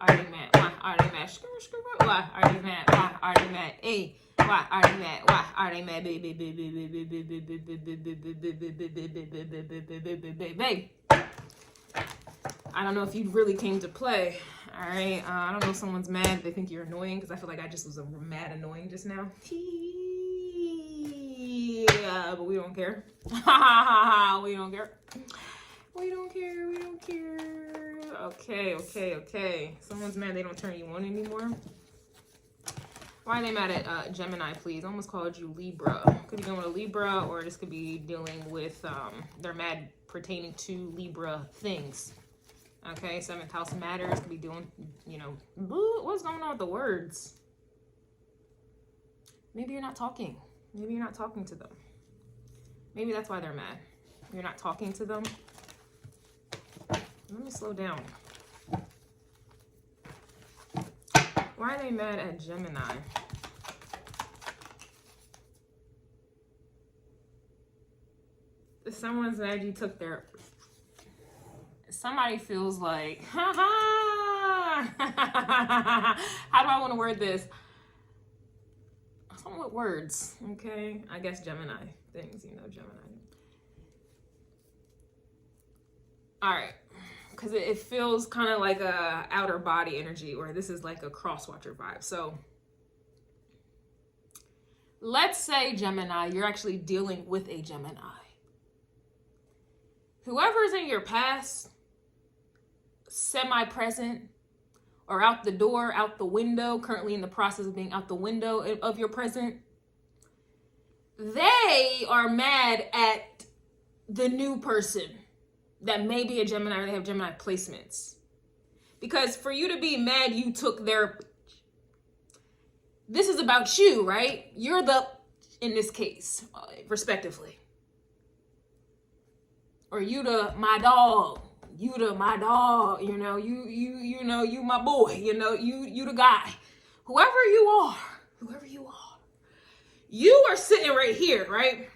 are they mad? Why are they mad? Why are they mad? Why are they mad? Hey, why are they mad? Why are they mad? Baby. I don't know if you really came to play. All right. I don't know if someone's mad. They think you're annoying because I feel like I just was a mad annoying just now. Yeah, but we don't care. We don't care. We don't care. We don't care. Okay. Someone's mad they don't turn you on anymore. Why are they mad at Gemini, please? I almost called you Libra. Could be dealing with a Libra, or this could be dealing with, they're mad pertaining to Libra things. Okay, 7th house matters. Could be doing, you know, what's going on with the words? Maybe you're not talking. Maybe you're not talking to them. Maybe that's why they're mad. You're not talking to them. Let me slow down. Why are they mad at Gemini? Someone's mad you took their... Somebody feels like, how do I want to word this? Something with words, okay? I guess Gemini things, you know, Gemini. All right, because it feels kind of like a outer body energy, or this is like a cross-watcher vibe. So let's say Gemini, you're actually dealing with a Gemini. Whoever's in your past, semi-present, or out the door, out the window, currently in the process of being out the window of your present, they are mad at the new person that may be a Gemini, or they have Gemini placements. Because for you to be mad you took their... This is about you, right? You're the, in this case, respectively. Or you the my dog. You the my dog, you know, you know, you my boy, you know, you the guy. Whoever you are, you are sitting right here, right?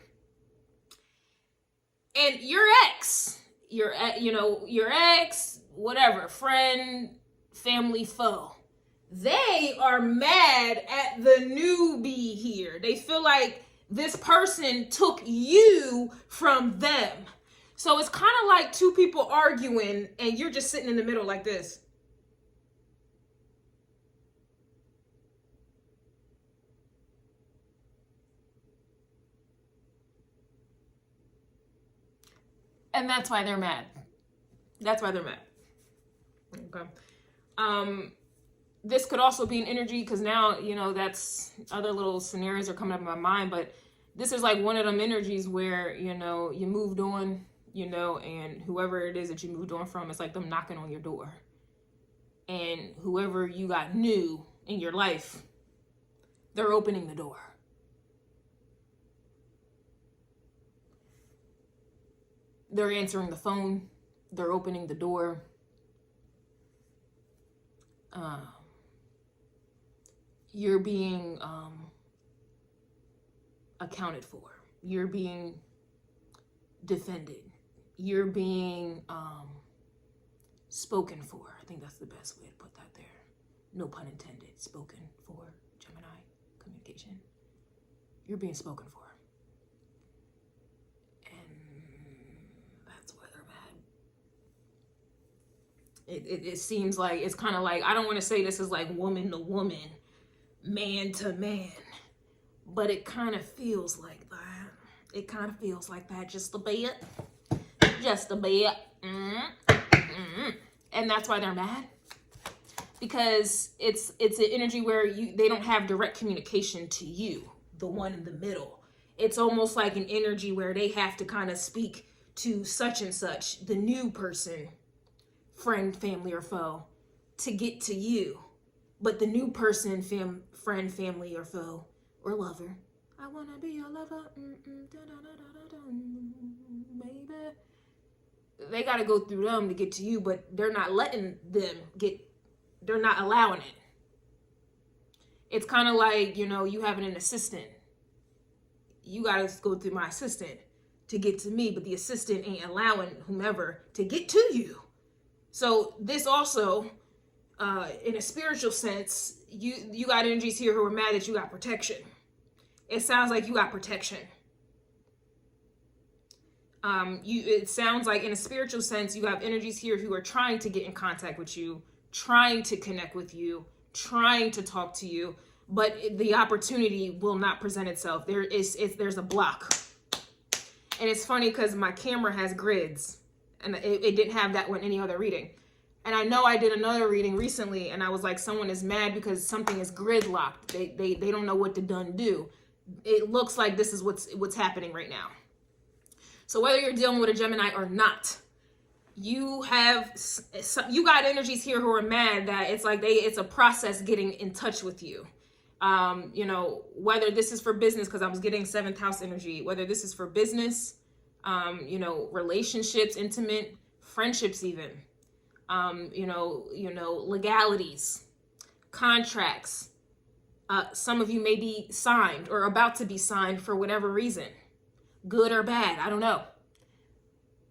And your ex, your ex, whatever, friend, family, foe, they are mad at the newbie here. They feel like this person took you from them. So it's kind of like two people arguing and you're just sitting in the middle like this. And that's why they're mad. That's why they're mad. Okay. This could also be an energy, because now, you know, that's other little scenarios are coming up in my mind, but this is like one of them energies where, you know, you moved on, you know, and whoever it is that you moved on from, it's like them knocking on your door. And whoever you got new in your life, they're opening the door. They're answering the phone. They're opening the door. You're being accounted for. You're being defended. You're being spoken for. I think that's the best way to put that there. No pun intended. Spoken for. Gemini communication. You're being spoken for. It seems like, it's kind of like, I don't want to say this is like woman to woman, man to man, but it kind of feels like that. It kind of feels like that just a bit. Just a bit. And that's why they're mad. Because it's an energy where they don't have direct communication to you, the one in the middle. It's almost like an energy where they have to kind of speak to such and such, the new person, friend, family, or foe, to get to you. But the new person, friend, family, or foe, or lover, I want to be your lover, baby. They got to go through them to get to you, but they're not letting them get, they're not allowing it. It's kind of like, you know, you having an assistant. You got to go through my assistant to get to me, but the assistant ain't allowing whomever to get to you. So this also, in a spiritual sense, you got energies here who are mad that you got protection. It sounds like you got protection. It sounds like in a spiritual sense, you have energies here who are trying to get in contact with you, trying to connect with you, trying to talk to you, but the opportunity will not present itself. There's a block. And it's funny because my camera has grids, and it didn't have that one any other reading. And I know I did another reading recently, and I was like, someone is mad because something is grid locked. They don't know what to done do. It looks like this is what's happening right now. So whether you're dealing with a Gemini or not, you got energies here who are mad that it's like it's a process getting in touch with you. You know, whether this is for business, because I was getting 7th house energy, whether this is for business, you know, relationships, intimate friendships, even, you know, legalities, contracts. Some of you may be signed or about to be signed for whatever reason, good or bad, I don't know.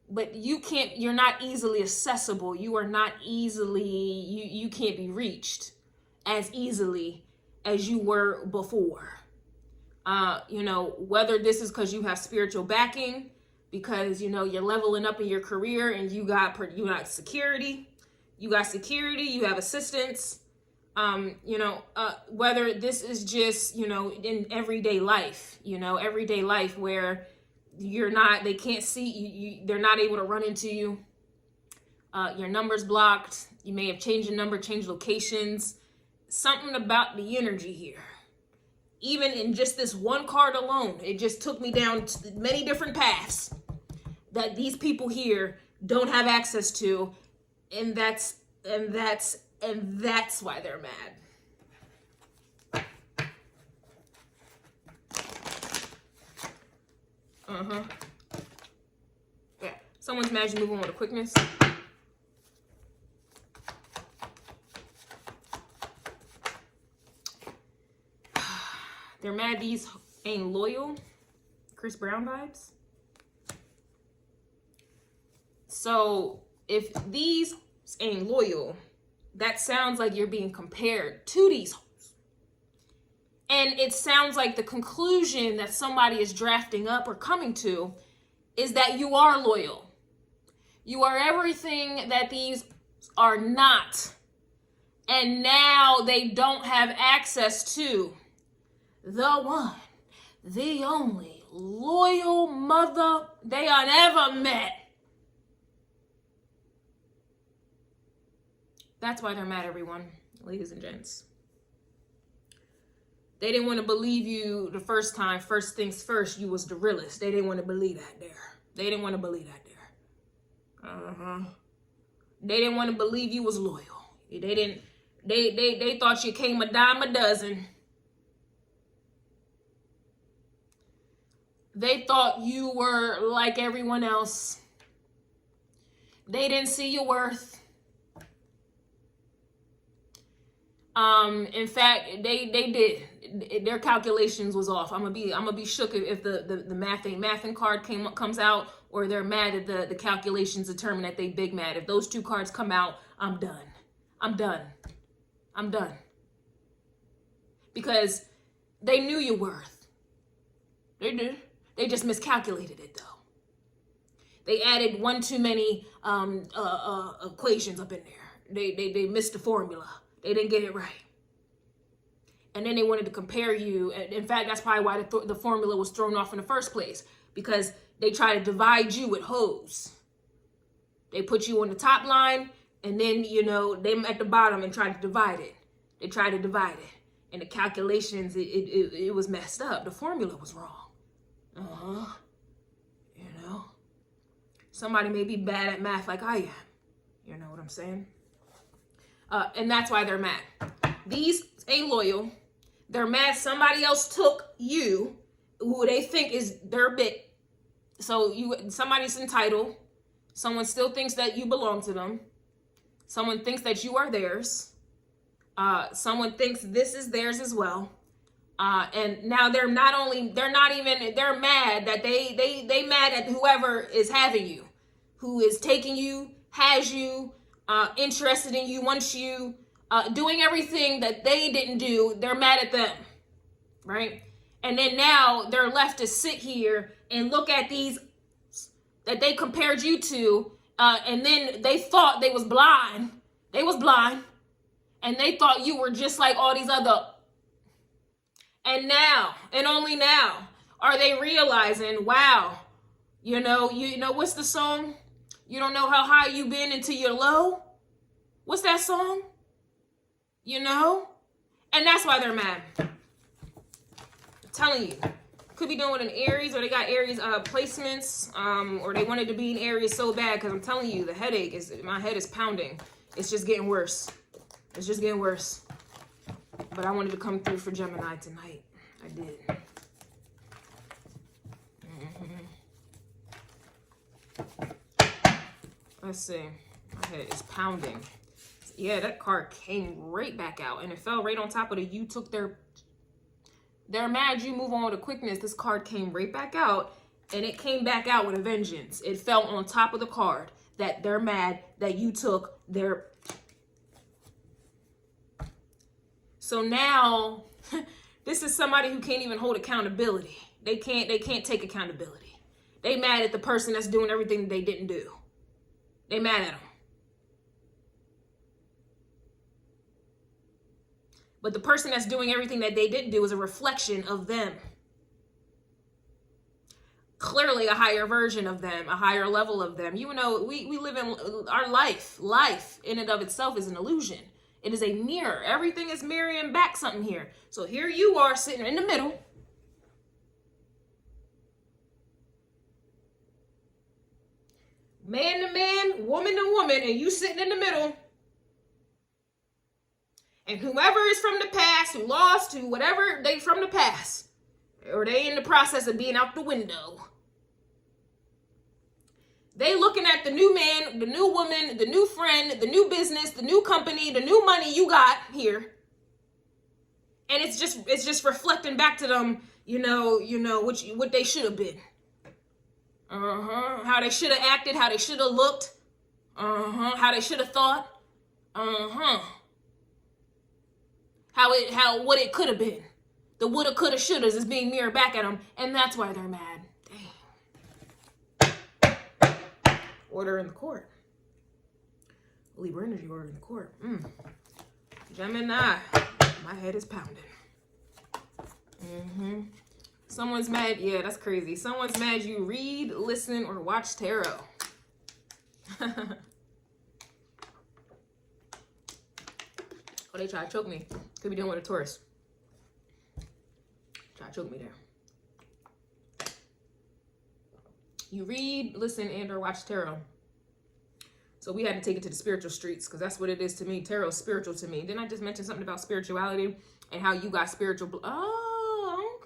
But you're not easily accessible. You are not easily, you can't be reached as easily as you were before. You know, whether this is because you have spiritual backing, because, you know, you're leveling up in your career and you got security, you have assistance, you know, whether this is just, you know, in everyday life, where they can't see you, they're not able to run into you. Your number's blocked. You may have changed your number, changed locations. Something about the energy here. Even in just this one card alone, it just took me down to many different paths that these people here don't have access to, and that's why they're mad. Yeah, someone's mad you move on with a quickness. They're mad these ain't loyal. Chris Brown vibes. So if these ain't loyal, that sounds like you're being compared to these hoes. And it sounds like the conclusion that somebody is drafting up or coming to is that you are loyal. You are everything that these are not. And now they don't have access to the one, the only loyal mother they are ever met. That's why they're mad, everyone, ladies and gents. They didn't want to believe you the first time. First things first, you was the realest. They didn't want to believe that there. They didn't want to believe that there. They didn't want to believe you was loyal. They thought you came a dime a dozen. They thought you were like everyone else. They didn't see your worth. In fact, they did. Their calculations was off. I'm gonna be shook if the math ain't mathin' card comes out, or they're mad that the calculations determine that they big mad. If those two cards come out, I'm done. I'm done. Because they knew your worth. They did. They just miscalculated it, though. They added one too many equations up in there. They missed the formula. They didn't get it right. And then they wanted to compare you. In fact, that's probably why the formula was thrown off in the first place, because they try to divide you with hoes. They put you on the top line, and then, you know, they at the bottom and try to divide it. They tried to divide it. And the calculations, it was messed up. The formula was wrong. You know, somebody may be bad at math like I am. You know what I'm saying? And that's why they're mad. These ain't loyal. They're mad somebody else took you, who they think is their bit. So somebody's entitled. Someone still thinks that you belong to them. Someone thinks that you are theirs. Someone thinks this is theirs as well. And now they're mad that they mad at whoever is having you, who is taking you, has you, interested in you, wants you, doing everything that they didn't do. They're mad at them, right? And then now they're left to sit here and look at these that they compared you to, and then they thought they was blind. They was blind, and they thought you were just like all these other. And now, and only now, are they realizing, wow, you know, what's the song? You don't know how high you been until you're low. What's that song? You know? And that's why they're mad. I'm telling you. Could be doing with an Aries, or they got Aries placements, or they wanted to be in Aries so bad, because I'm telling you, the headache is, my head is pounding. It's just getting worse. It's just getting worse. But I wanted to come through for Gemini tonight. I did. Let's see. My head is pounding. Yeah, that card came right back out, and it fell right on top of the you took their... They're mad you move on with a quickness. This card came right back out, and it came back out with a vengeance. It fell on top of the card that they're mad that you took their... So now, this is somebody who can't even hold accountability. They can't take accountability. They mad at the person that's doing everything they didn't do. They mad at them. But the person that's doing everything that they didn't do is a reflection of them. Clearly a higher version of them, a higher level of them. You know, we live in our life. Life in and of itself is an illusion. It is a mirror. Everything is mirroring back something here. So here you are sitting in the middle. Man to man, woman to woman, and you sitting in the middle. And whoever is from the past, who lost, who whatever, they from the past. Or they in the process of being out the window. They looking at the new man, the new woman, the new friend, the new business, the new company, the new money you got here. And it's just reflecting back to them, you know, what they should have been. How they should have acted, how they should have looked. How they should have thought. What it could have been. The woulda, coulda, shouldas is being mirrored back at them, and that's why they're mad. Dang. Order in the court. Libra energy order in the court. Gemini, my head is pounding. Someone's mad. Yeah, that's crazy. Someone's mad you read, listen, or watch tarot. Oh, they try to choke me. Could be dealing with a Taurus. Try to choke me there. You read, listen, and or watch tarot. So we had to take it to the spiritual streets, because that's what it is to me. Tarot is spiritual to me. Didn't I just mention something about spirituality and how you got spiritual? Oh,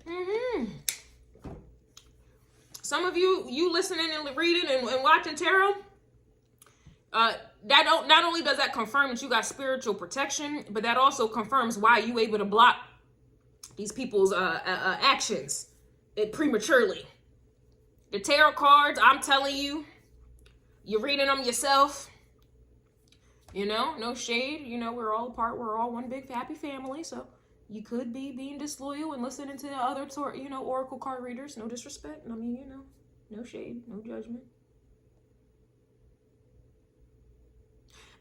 okay. Some of you listening and reading and watching tarot, that not only does that confirm that you got spiritual protection, but that also confirms why you able to block these people's actions prematurely. The tarot cards, I'm telling you, you're reading them yourself. You know, no shade. You know, we're all apart. We're all one big happy family. So you could be being disloyal and listening to the other, oracle card readers. No disrespect. I mean, no shade, no judgment.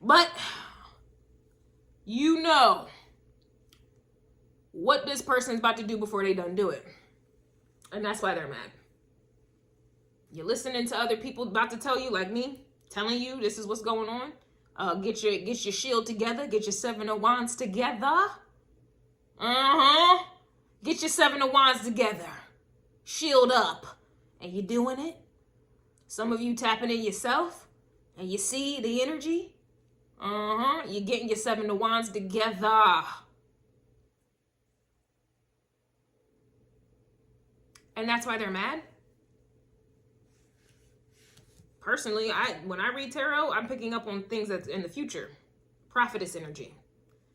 But you know what this person's about to do before they done do it. And that's why they're mad. You're listening to other people about to tell you, like me, telling you this is what's going on. Get your shield together. Get your 7 of Wands together. Get your 7 of Wands together. Shield up. And you're doing it. Some of you tapping in yourself. And you see the energy. You're getting your 7 of Wands together. And that's why they're mad. Personally, when I read tarot, I'm picking up on things that's in the future. Prophetess energy.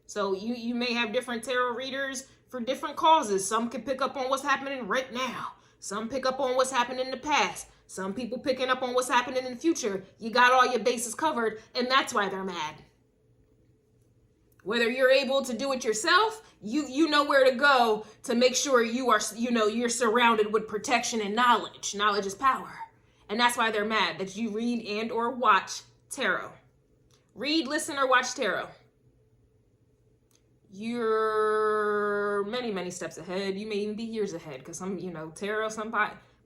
So you may have different tarot readers for different causes. Some can pick up on what's happening right now. Some pick up on what's happened in the past. Some people picking up on what's happening in the future. You got all your bases covered, and that's why they're mad. Whether you're able to do it yourself, you know where to go to make sure you are, you're surrounded with protection and knowledge. Knowledge is power. And that's why they're mad that you read and or watch tarot. Read, listen, or watch tarot. You're many, many steps ahead. You may even be years ahead, because some, tarot,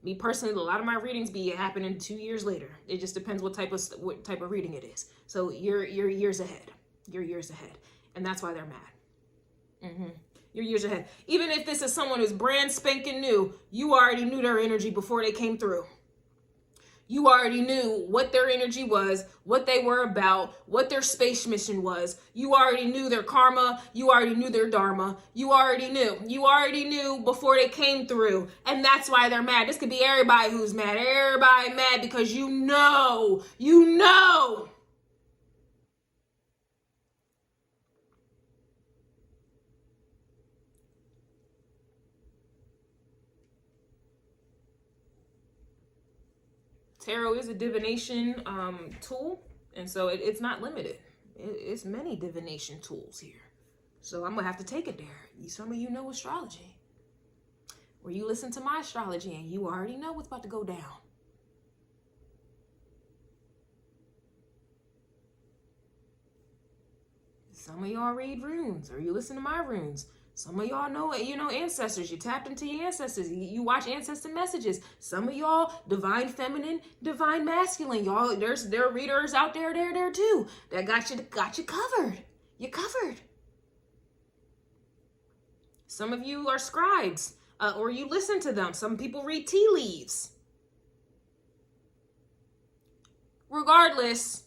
me personally, a lot of my readings be happening 2 years later. It just depends what type of reading it is. So you're years ahead. You're years ahead. And that's why they're mad. You're years ahead. Even if this is someone who's brand spanking new, you already knew their energy before they came through. You already knew what their energy was, what they were about, what their space mission was. You already knew their karma. You already knew their dharma. You already knew. You already knew before they came through. And that's why they're mad. This could be everybody who's mad. Everybody mad because you know. Tarot is a divination tool, and so it's not limited. It's many divination tools here. So I'm going to have to take it there. Some of you know astrology, where you listen to my astrology and you already know what's about to go down. Some of y'all read runes, or you listen to my runes. Some of y'all know, ancestors. You tapped into your ancestors. You watch ancestor messages. Some of y'all, divine feminine, divine masculine. Y'all, there are readers out there too that got you covered. You're covered. Some of you are scribes, or you listen to them. Some people read tea leaves. Regardless,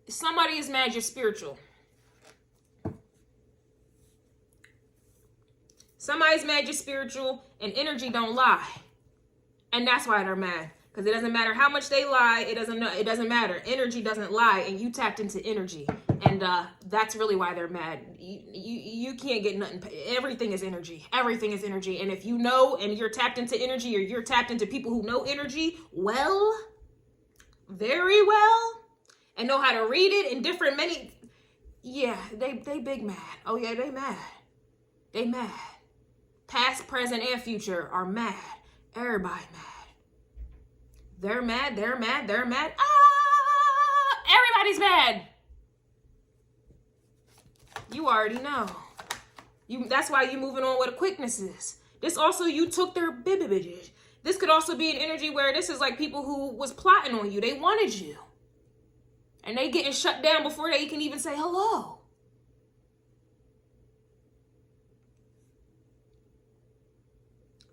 somebody is mad you're spiritual. Somebody's mad you're spiritual, and energy don't lie. And that's why they're mad. Because it doesn't matter how much they lie, it doesn't matter. Energy doesn't lie, and you tapped into energy. And that's really why they're mad. You can't get nothing. Everything is energy. Everything is energy. And if you know and you're tapped into energy, or you're tapped into people who know energy very well, and know how to read it in different they big mad. Oh yeah, they mad. They mad. Past, present, and future are mad. Everybody mad. They're mad. Everybody's mad. You already know. That's why you moving on with a quickness is. This also, you took their bitches. This could also be an energy where this is like people who was plotting on you. They wanted you. And they getting shut down before they can even say hello.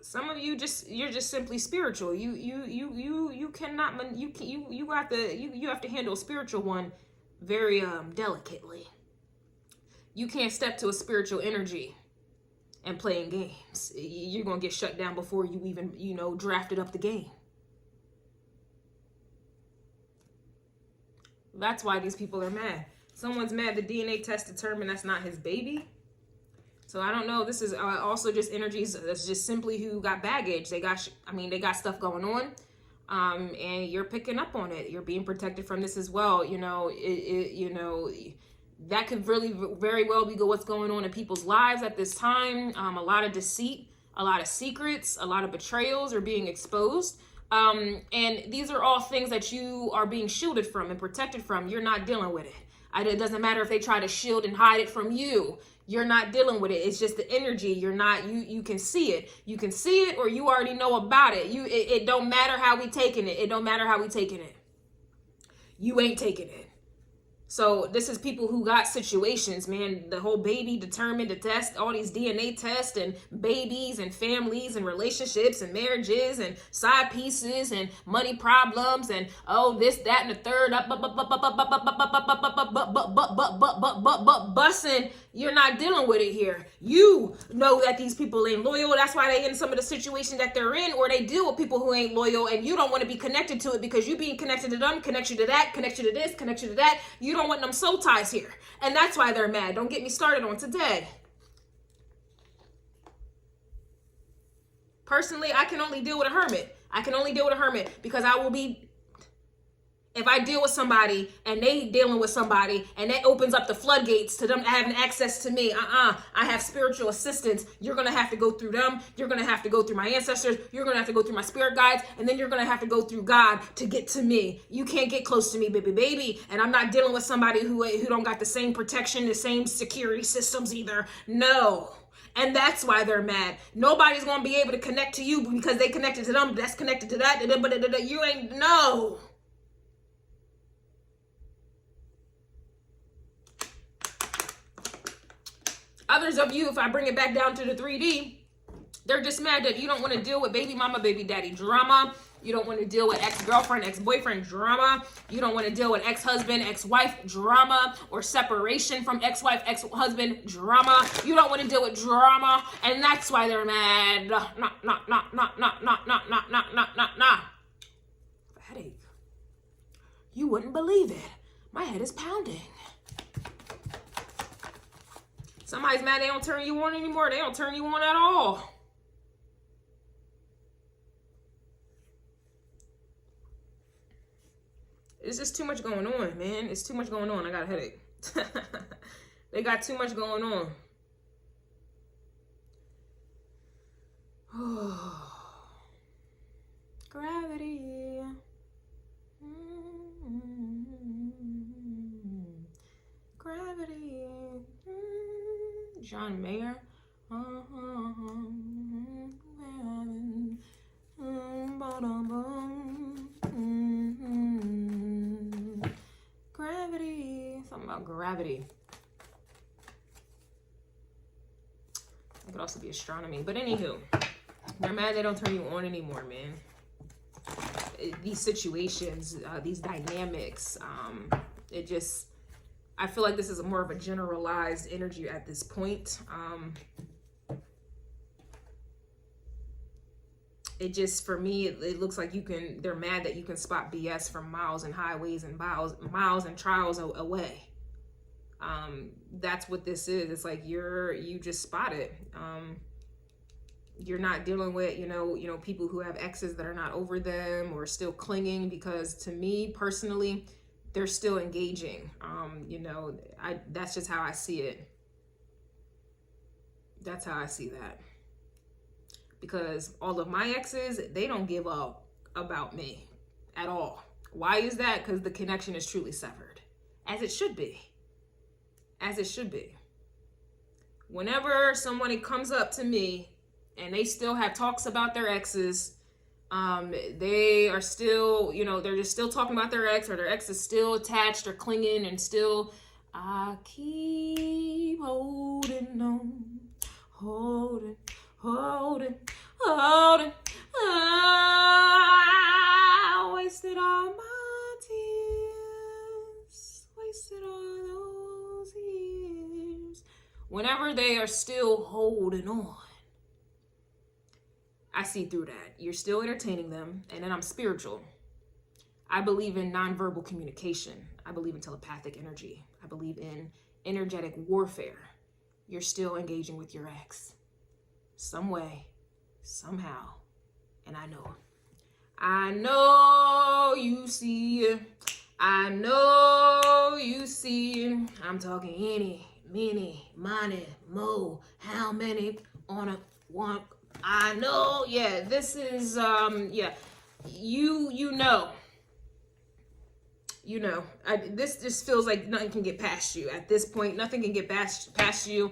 Some of you you're just simply spiritual. You cannot, you have to handle a spiritual one very delicately. You can't step to a spiritual energy and playing games. You're gonna get shut down before you even drafted up the game. That's why these people are mad. Someone's mad the DNA test determined that's not his baby. So I don't know. This is also just energies. That's just simply who got baggage. They got stuff going on, and you're picking up on it. You're being protected from this as well. That could really very well be what's going on in people's lives at this time. A lot of deceit, a lot of secrets, a lot of betrayals are being exposed. And these are all things that you are being shielded from and protected from. You're not dealing with it. It doesn't matter if they try to shield and hide it from you. You're not dealing with it. It's just the energy. You can see it. You can see it, or you already know about it. It don't matter how we taking it. It don't matter how we taking it. You ain't taking it. So this is people who got situations, man. The whole baby determined to test, all these DNA tests and babies and families and relationships and marriages and side pieces and money problems and this, that, and the third bussing. You're not dealing with it here. You know that these people ain't loyal. That's why they in some of the situations that they're in, or they deal with people who ain't loyal, and you don't want to be connected to it because you being connected to them, connect you to that, connect you to this, connect you to that. You don't want them soul ties here. And that's why they're mad. Don't get me started on today. Personally, I can only deal with a hermit. I can only deal with a hermit because I will be If I deal with somebody and they dealing with somebody and that opens up the floodgates to them having access to me, I have spiritual assistance. You're going to have to go through them. You're going to have to go through my ancestors. You're going to have to go through my spirit guides. And then you're going to have to go through God to get to me. You can't get close to me, baby. And I'm not dealing with somebody who don't got the same protection, the same security systems either. No. And that's why they're mad. Nobody's going to be able to connect to you because they connected to them. That's connected to that. But you ain't, no. Others of you, if I bring it back down to the 3D, they're just mad that you don't want to deal with baby mama, baby daddy drama. You don't want to deal with ex-girlfriend, ex-boyfriend drama. You don't want to deal with ex-husband, ex-wife drama, or separation from ex-wife, ex-husband drama. You don't want to deal with drama, and that's why they're mad. Headache. You wouldn't believe it. My head is pounding. Somebody's mad they don't turn you on anymore. They don't turn you on at all. It's just too much going on, man. It's too much going on. I got a headache. They got too much going on. Gravity. Gravity. John Mayer. Gravity. Something about gravity. It could also be astronomy. But anywho, they're mad they don't turn you on anymore, man. These situations, these dynamics, it just... I feel like this is more of a generalized energy at this point. It just, for me, it looks like they're mad that you can spot BS from miles and highways and miles and trials away. That's what this is. It's like you just spot it. You're not dealing with, you know, people who have exes that are not over them or still clinging, because to me personally, they're still engaging. You know, that's just how I see it. That's how I see that. Because all of my exes, they don't give up about me at all. Why is that? Because the connection is truly severed. As it should be. As it should be. Whenever somebody comes up to me and they still have talks about their exes, they are still, you know, they're just still talking about their ex, or their ex is still attached or clinging and still, I keep holding on, holding. I wasted all my tears, wasted all those years. Whenever they are still holding on, I see through that. You're still entertaining them. And then I'm spiritual. I believe in nonverbal communication. I believe in telepathic energy. I believe in energetic warfare. You're still engaging with your ex. Some way, somehow. And I know. I know you see. I know you see. I'm talking any, many, money, mo, how many on a one. I know, yeah, this is, yeah, you know, this just feels like nothing can get past you. At this point, nothing can get past you.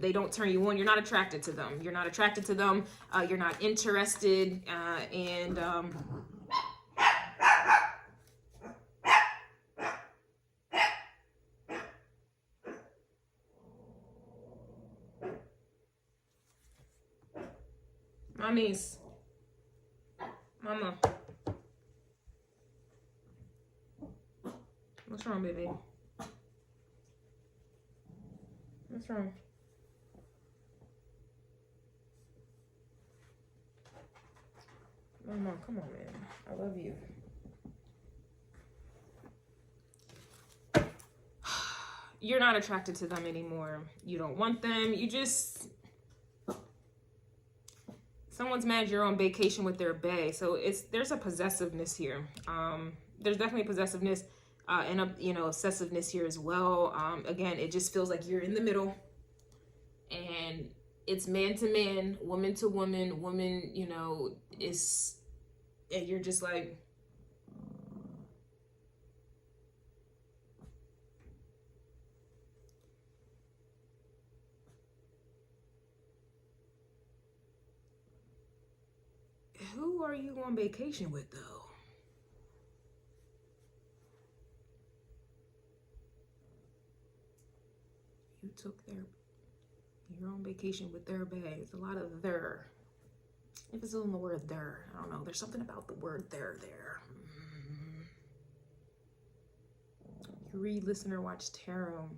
They don't turn you on. You're not attracted to them. You're not attracted to them. You're not interested, and, Mommies. Mama. What's wrong, baby? What's wrong? Mama, come on, man. I love you. You're not attracted to them anymore. You don't want them. You just... Someone's mad you're on vacation with their bae. So there's a possessiveness here. there's definitely possessiveness and obsessiveness here as well. Again, it just feels like you're in the middle, and it's man to man, woman to woman, and you're just like, who are you on vacation with, though? You're on vacation with their bags. A lot of their. If it's on the word their, I don't know. There's something about the word there. You read, listen, or watch tarot.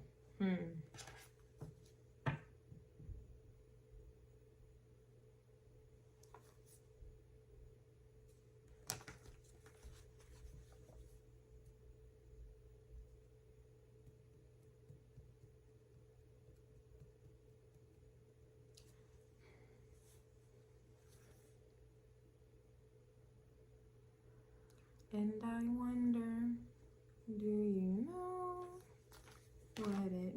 And I wonder, do you know what it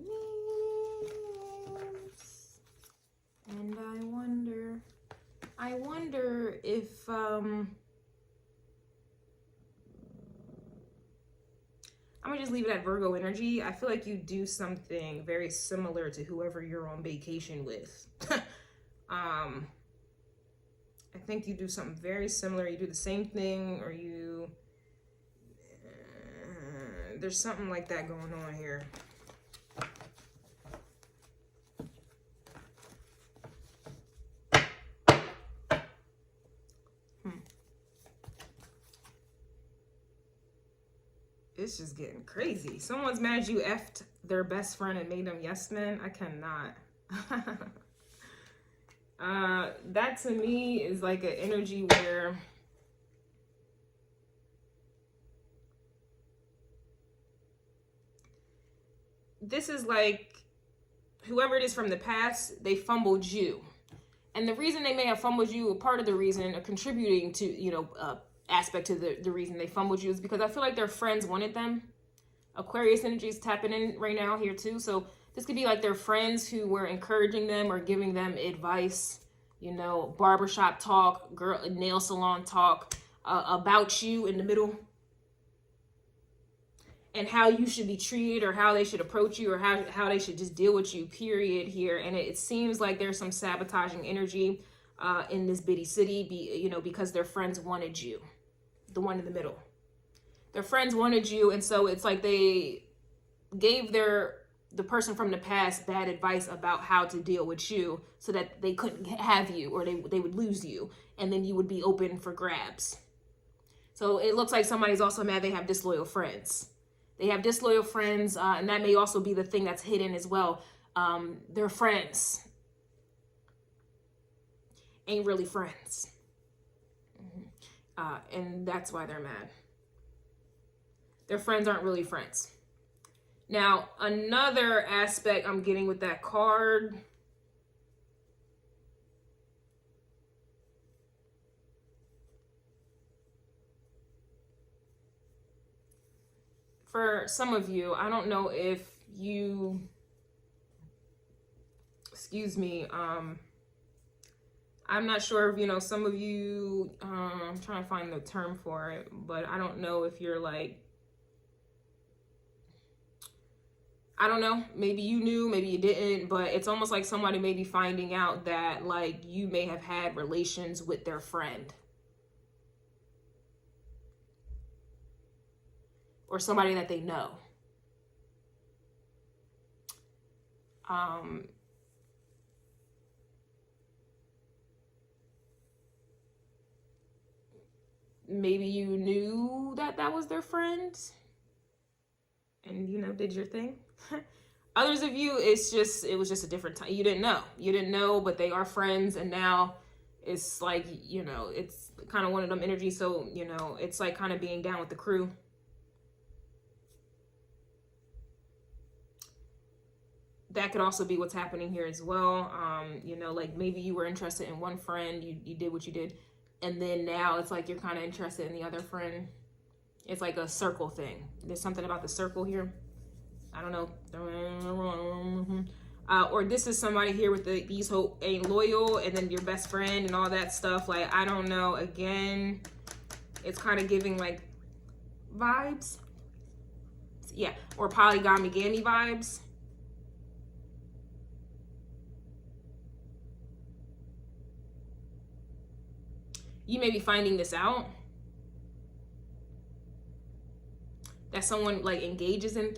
means? And I wonder if, I'm gonna just leave it at Virgo energy. I feel like you do something very similar to whoever you're on vacation with. I think you do something very similar. You do the same thing, or you... there's something like that going on here. It's just getting crazy. Someone's mad you effed their best friend and made them yes men. I cannot. That to me is like an energy where this is like whoever it is from the past, they fumbled you. And the reason they may have fumbled you, a part of the reason, or contributing to, aspect to the reason they fumbled you, is because I feel like their friends wanted them. Aquarius energy is tapping in right now here too. So this could be like their friends who were encouraging them or giving them advice, barbershop talk, nail salon talk, about you in the middle, and how you should be treated, or how they should approach you, or how they should just deal with you, period, here. And it seems like there's some sabotaging energy in this bitty city, because their friends wanted you, the one in the middle. Their friends wanted you, and so it's like they gave the person from the past bad advice about how to deal with you, so that they couldn't have you, or they would lose you, and then you would be open for grabs. So it looks like somebody's also mad they have disloyal friends. They have disloyal friends, and that may also be the thing that's hidden as well. Their friends ain't really friends. And that's why they're mad. Their friends aren't really friends. Now, another aspect I'm getting with that card, for some of you, I don't know if you, I'm not sure if, some of you, I'm trying to find the term for it, but I don't know if you're like, I don't know, maybe you knew, maybe you didn't, but it's almost like somebody may be finding out that like you may have had relations with their friend. Or somebody that they know. Maybe you knew that was their friend, and did your thing. Others of you, it was just a different time. You didn't know, but they are friends, and now it's like, it's kind of one of them energies. So, it's like kind of being down with the crew. That could also be what's happening here as well. Like maybe you were interested in one friend, you did what you did, and then now it's like you're kind of interested in the other friend. It's like a circle thing. There's something about the circle here. I don't know. Or this is somebody here with these who ain't loyal, and then your best friend and all that stuff. Like, I don't know. Again, it's kind of giving like vibes. Yeah, or polygamy vibes. You may be finding this out, that someone like engages in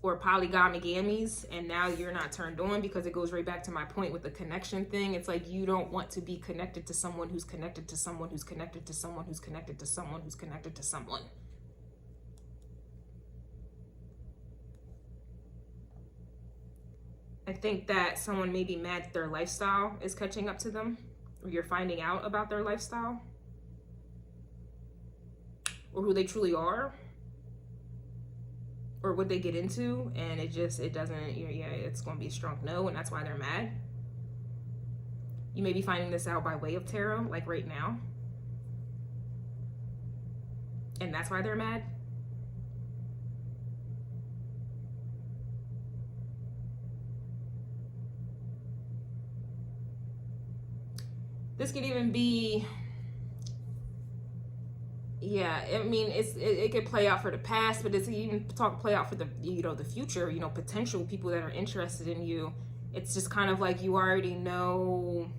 or polygamy, and now you're not turned on, because it goes right back to my point with the connection thing. It's like you don't want to be connected to someone who's connected to someone who's connected to someone who's connected to someone who's connected to someone. I think that someone may be mad that their lifestyle is catching up to them, or you're finding out about their lifestyle, or who they truly are, or what they get into, and it doesn't, yeah, it's going to be a strong no, and that's why they're mad. You may be finding this out by way of tarot, like right now, and that's why they're mad. This could even be, yeah, I mean, it could play out for the past, but it's even play out for the, the future, potential people that are interested in you. It's just kind of like you already know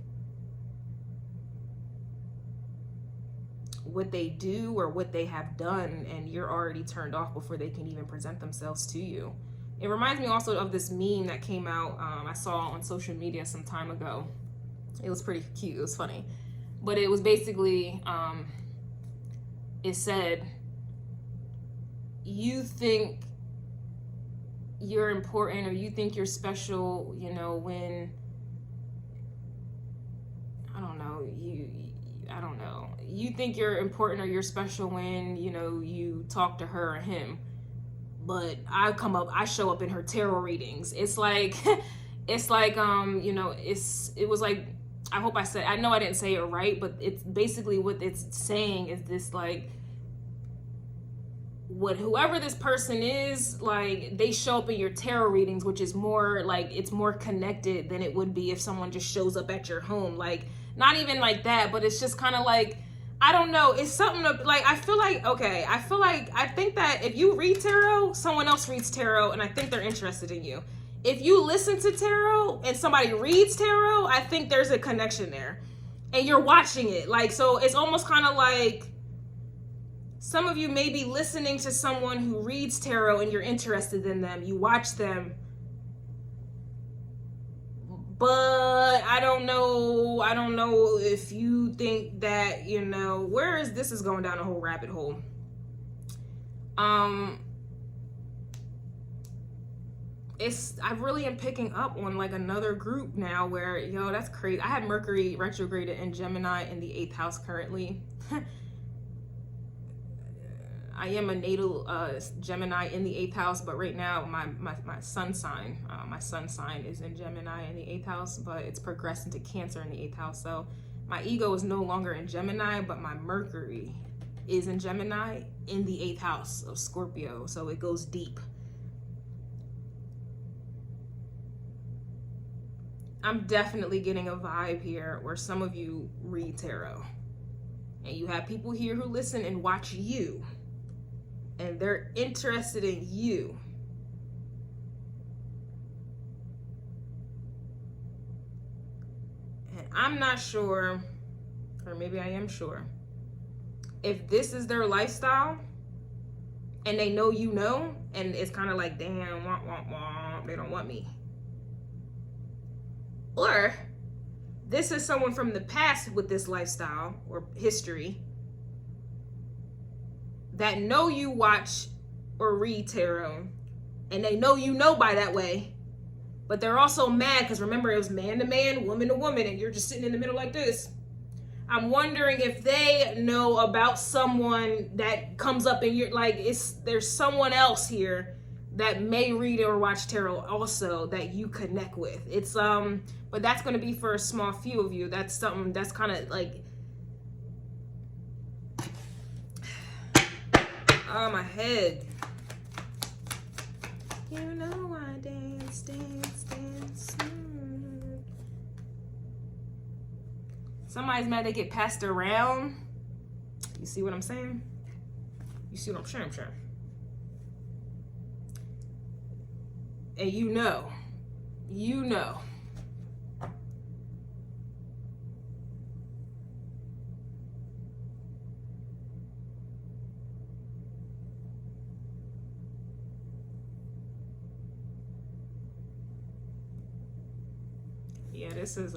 what they do or what they have done, and you're already turned off before they can even present themselves to you. It reminds me also of this meme that came out, I saw on social media some time ago. It was pretty cute. It was funny. But it was basically, it said, you think you're important or you think you're special, when, I don't know, you think you're important or you're special when, you talk to her or him. But I show up in her tarot readings. It's like, it was like, I know I didn't say it right, but it's basically what it's saying is this, like, whoever this person is, like, they show up in your tarot readings, which is more like, it's more connected than it would be if someone just shows up at your home. Like, not even like that, but it's just kind of like, I don't know, it's something like, I think that if you read tarot, someone else reads tarot, and I think they're interested in you. If you listen to tarot and somebody reads tarot, I think there's a connection there. And you're watching it. Like, so it's almost kind of like some of you may be listening to someone who reads tarot and you're interested in them. You watch them. But I don't know if you think that, this is going down a whole rabbit hole. I really am picking up on like another group now where, that's crazy. I had Mercury retrograded in Gemini in the 8th house currently. I am a natal Gemini in the 8th house, but right now my sun sign is in Gemini in the 8th house, but it's progressed into Cancer in the 8th house. So my ego is no longer in Gemini, but my Mercury is in Gemini in the 8th house of Scorpio. So it goes deep. I'm definitely getting a vibe here where some of you read tarot and you have people here who listen and watch you and they're interested in you. And I'm not sure, or maybe I am sure, if this is their lifestyle and they know and it's kind of like, damn, wah, wah, wah, they don't want me. Or this is someone from the past with this lifestyle or history that know you watch or read tarot and they know by that way, but they're also mad because remember it was man to man, woman to woman, and you're just sitting in the middle like this. I'm wondering if they know about someone that comes up in your, like, there's someone else here that may read or watch tarot also that you connect with. It's but that's going to be for a small few of you. That's something that's kind of like Oh, my head. You know I dance, dance, dance. Somebody's mad they get passed around. You see what I'm saying? You see what I'm saying? And you know. Yeah, this is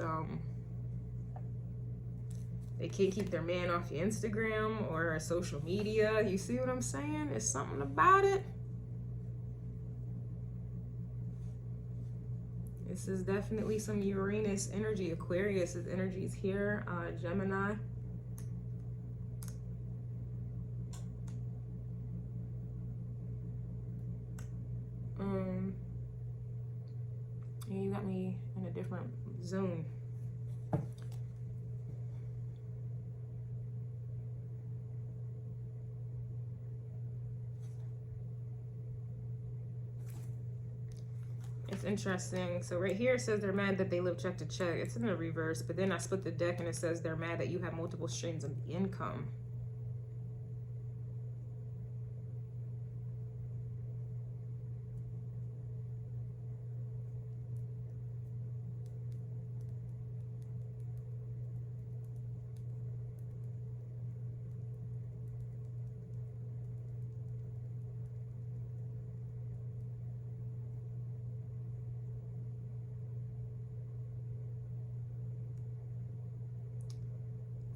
they can't keep their man off your Instagram or social media. You see what I'm saying? There's something about it. This is definitely some Uranus energy. Aquarius' energy is here. Gemini. Yeah, you got me in a different zone. It's interesting. So right here it says they're mad that they live check to check. It's in the reverse, but then I split the deck and it says they're mad that you have multiple streams of income.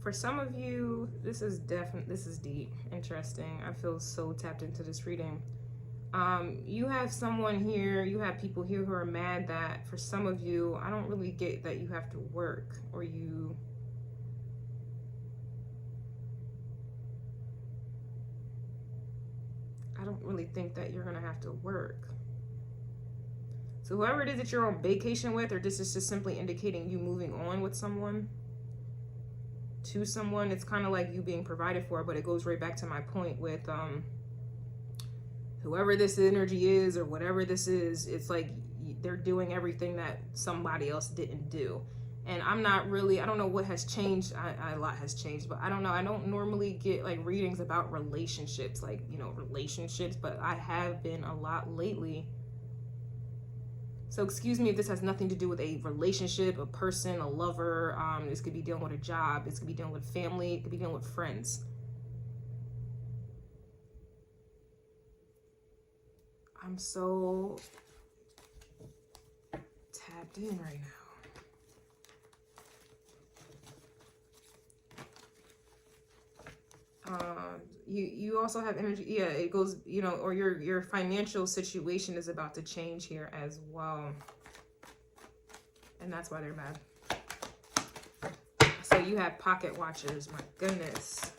For some of you, this is deep, interesting. I feel so tapped into this reading. You have someone here, you have people here who are mad that for some of you, I don't really get that you have to work, or you I don't really think that you're gonna have to work. So whoever it is that you're on vacation with, or this is just simply indicating you moving on with someone, to someone, it's kind of like you being provided for, but it goes right back to my point with whoever this energy is or whatever this is, it's like they're doing everything that somebody else didn't do. And I'm not really, I don't know what has changed. A lot has changed, but I don't know. I don't normally get like readings about relationships, like, you know, relationships, but I have been a lot lately. So excuse me if this has nothing to do with a relationship, a person, a lover. This could be dealing with a job. This could be dealing with family. It could be dealing with friends. I'm so tapped in right now. You also have energy. Yeah, it goes, you know, or your financial situation is about to change here as well. And that's why they're mad. So you have pocket watchers. My goodness.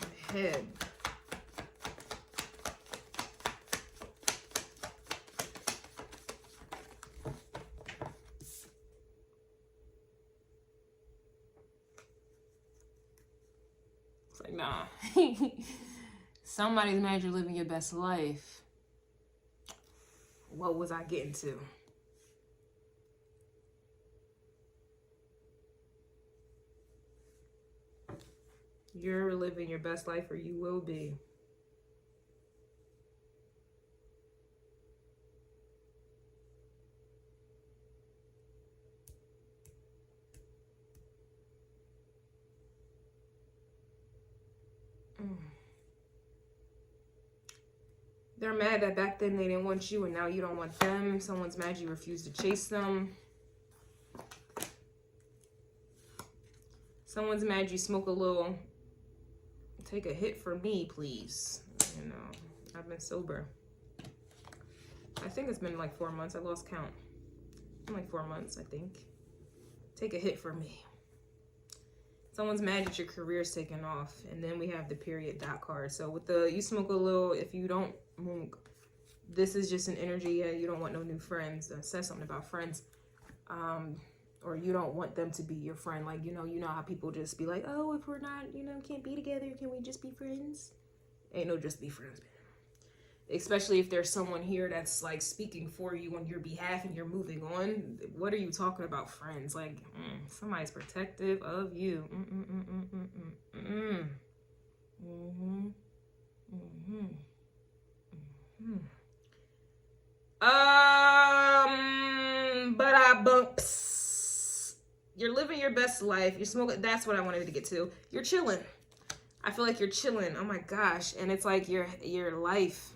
My head. It's like, nah. Somebody's mad you're living your best life. What was I getting to? You're living your best life, or you will be. They're mad that back then they didn't want you and now you don't want them. Someone's mad you refuse to chase them. Someone's mad you smoke a little. Take a hit for me, please. You know, I've been sober. I think it's been like 4 months. I lost count. Like 4 months, I think. Take a hit for me. Someone's mad that your career's taking off. And then we have the period dot card. So with the you smoke a little, if you don't, this is just an energy. Yeah, you don't want no new friends. That says something about friends. Or you don't want them to be your friend. Like, you know how people just be like, oh, if we're not, you know, can't be together, can we just be friends? Ain't no just be friends, man. Especially if there's someone here that's like speaking for you on your behalf and you're moving on. What are you talking about, friends? Like, somebody's protective of you. But I bumps. You're living your best life. You're smoking. That's what I wanted to get to. You're chilling. I feel like you're chilling. Oh my gosh. And it's like your life.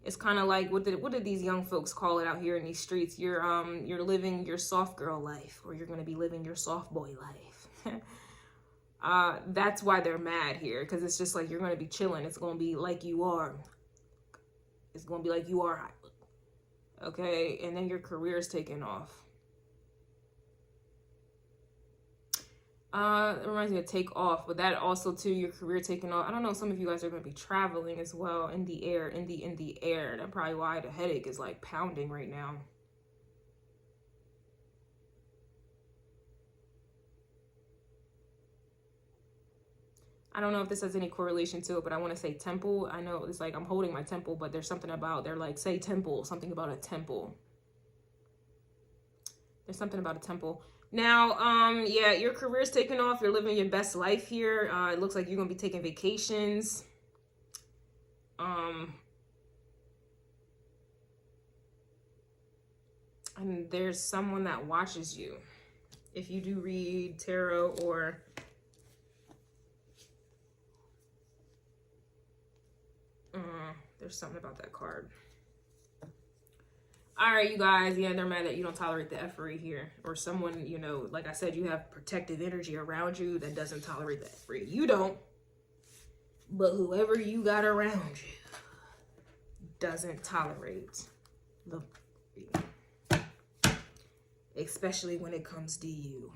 It's kind of like, what did these young folks call it out here in these streets? You're living your soft girl life, or you're going to be living your soft boy life. That's why they're mad here, because it's just like you're going to be chilling. It's going to be like you are. It's going to be like you are. Okay? And then your career is taking off. It reminds me of take off, but that also too, your career taking off. I don't know, some of you guys are going to be traveling as well in the air, in the air. That's probably why the headache is like pounding right now. I don't know if this has any correlation to it, but I want to say temple. I know it's like I'm holding my temple, but there's something about, they're like, say temple, something about a temple. There's something about a temple. Now, yeah, your career's taking off. You're living your best life here. It looks like you're going to be taking vacations. And there's someone that watches you. If you do read tarot or... there's something about that card. All right, you guys, yeah, they're mad that you don't tolerate the effery here. Or someone, you know, like I said, you have protective energy around you that doesn't tolerate the effery. You don't. But whoever you got around you doesn't tolerate the effery. Especially when it comes to you.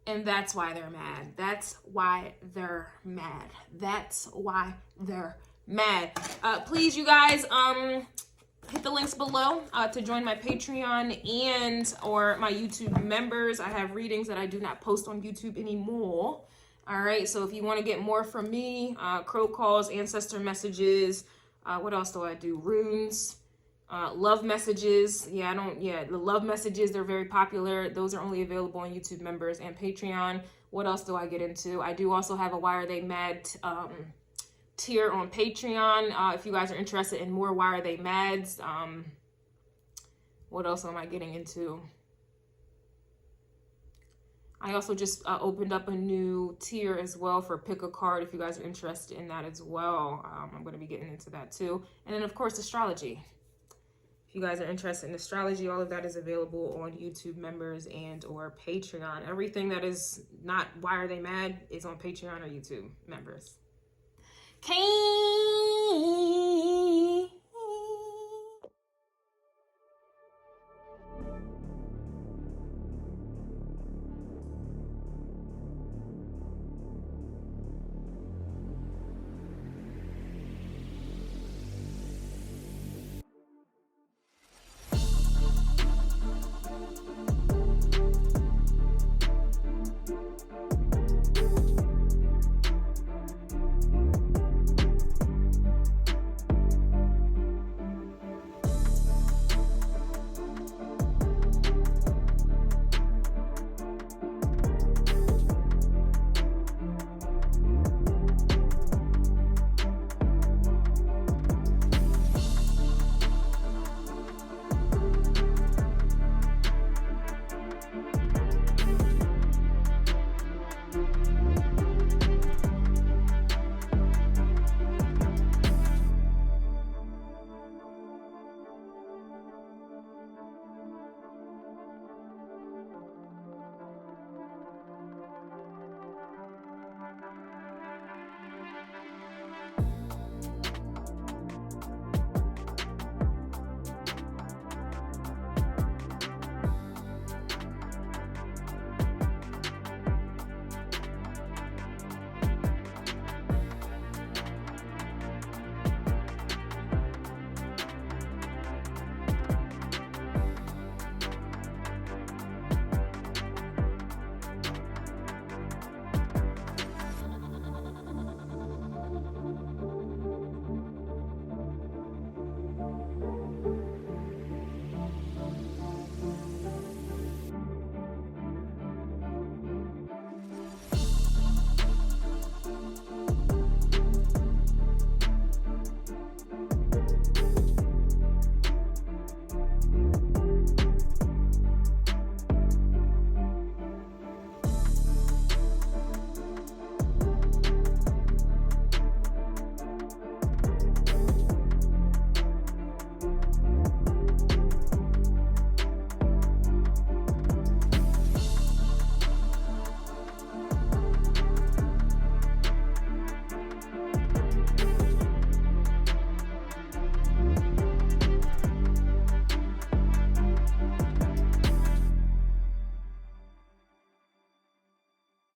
And that's why they're mad. That's why they're mad. That's why they're mad. Please, you guys, hit the links below to join my Patreon and or my YouTube members. I have readings that I do not post on YouTube anymore. All right, so if you want to get more from me, crow calls, ancestor messages, what else do I do? Runes, love messages. The love messages, they're very popular. Those are only available on YouTube members and Patreon. What else do I get into? I do also have a Why Are They Mad tier on Patreon. If you guys are interested in more Why Are They Mads. What else am I getting into? I also just opened up a new tier as well for pick a card if you guys are interested in that as well. I'm going to be getting into that too. And then of course astrology. If you guys are interested in astrology, all of that is available on YouTube members and or Patreon. Everything that is not Why Are They Mad is on Patreon or YouTube members. Okay.